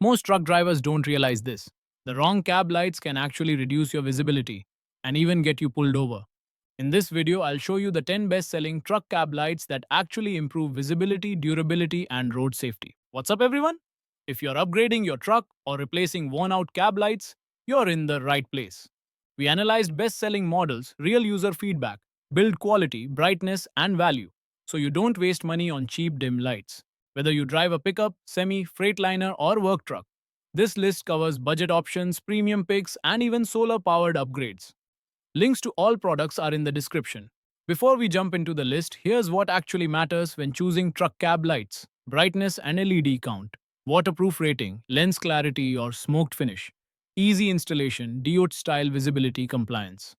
Most truck drivers don't realize this. The wrong cab lights can actually reduce your visibility and even get you pulled over. In this video, I'll show you the 10 best-selling truck cab lights that actually improve visibility, durability, and road safety. What's up, everyone? If you're upgrading your truck or replacing worn-out cab lights, you're in the right place. We analyzed best-selling models, real user feedback, build quality, brightness, and value, so you don't waste money on cheap dim lights. Whether you drive a pickup, semi, Freightliner, or work truck, this list covers budget options, premium picks, and even solar-powered upgrades. Links to all products are in the description. Before we jump into the list, here's what actually matters when choosing truck cab lights: brightness and LED count, waterproof rating, lens clarity or smoked finish, easy installation, diode style visibility compliance.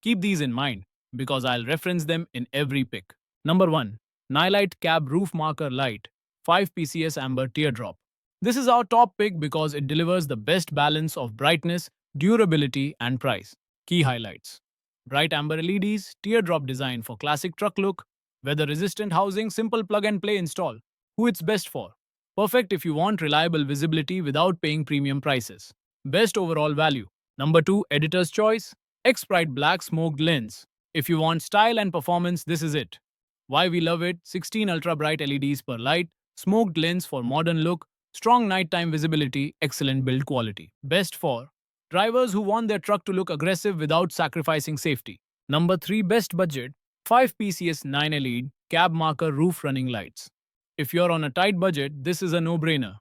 Keep these in mind because I'll reference them in every pick. Number 1. Nightlight Cab Roof Marker Light 5 PCS Amber Teardrop. This is our top pick because it delivers the best balance of brightness, durability, and price. Key highlights: bright amber LEDs, teardrop design for classic truck look, weather resistant housing, simple plug and play install. Who it's best for? Perfect if you want reliable visibility without paying premium prices. Best overall value. Number 2. Editor's Choice X-Bright Black Smoked Lens. If you want style and performance, this is it. Why we love it: 16 ultra bright LEDs per light, smoked lens for modern look, strong nighttime visibility, excellent build quality. Best for drivers who want their truck to look aggressive without sacrificing safety. Number 3. Best budget 5 PCS 9 LED Cab Marker Roof Running Lights. If you're on a tight budget, this is a no-brainer.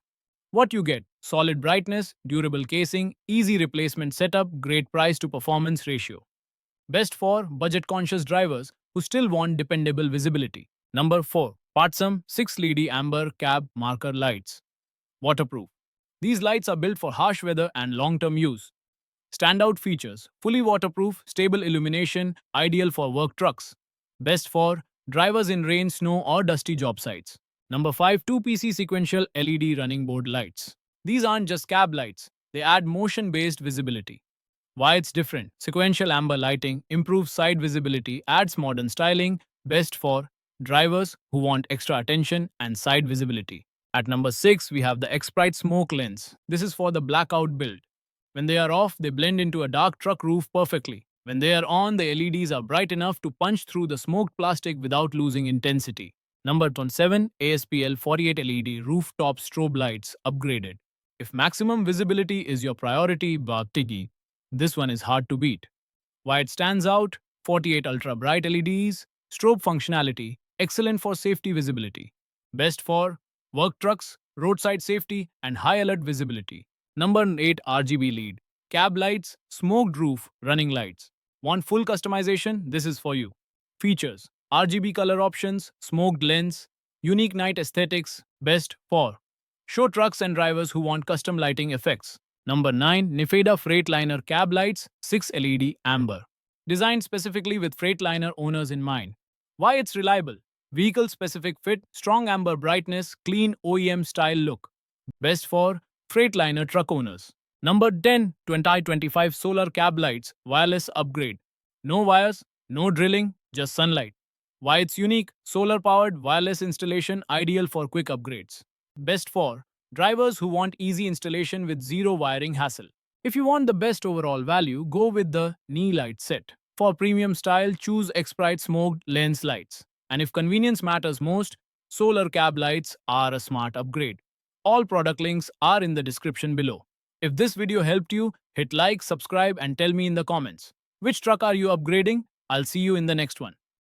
What you get: solid brightness, durable casing, easy replacement setup, great price to performance ratio. Best for budget-conscious drivers who still want dependable visibility. Number 4. Patsum 6 LED Amber Cab Marker Lights. Waterproof. These lights are built for harsh weather and long-term use. Standout features: fully waterproof, stable illumination, ideal for work trucks. Best for drivers in rain, snow, or dusty job sites. Number 5. 2PC Sequential LED Running Board Lights. These aren't just cab lights, they add motion-based visibility. Why it's different: sequential amber lighting improves side visibility, adds modern styling, best for drivers who want extra attention and side visibility. At number 6, we have the X-Bright Smoke Lens. This is for the blackout build. When they are off, they blend into a dark truck roof perfectly. When they are on, the LEDs are bright enough to punch through the smoked plastic without losing intensity. Number 7. ASPL 48 LED Rooftop Strobe Lights Upgraded. If maximum visibility is your priority, Bhakti, this one is hard to beat. Why it stands out: 48 ultra bright LEDs, strobe functionality, excellent for safety visibility. Best for work trucks, roadside safety, and high alert visibility. Number 8. RGB LED Cab Lights, Smoked Roof Running Lights. Want full customization? This is for you. Features: RGB color options, smoked lens, unique night aesthetics, best for show trucks and drivers who want custom lighting effects. Number 9. Nefeda Freightliner Cab Lights 6 LED Amber. Designed specifically with Freightliner owners in mind. Why it's reliable: vehicle-specific fit, strong amber brightness, clean OEM-style look. Best for Freightliner truck owners. Number 10. 2025 Solar Cab Lights Wireless Upgrade. No wires, no drilling, just sunlight. Why it's unique: solar-powered wireless installation, ideal for quick upgrades. Best for drivers who want easy installation with zero wiring hassle. If you want the best overall value, go with the knee light set. For premium style, choose X-Bright Smoked Lens Lights. And if convenience matters most, solar cab lights are a smart upgrade. All product links are in the description below. If this video helped you, hit like, subscribe, and tell me in the comments which truck are you upgrading. I'll see you in the next one.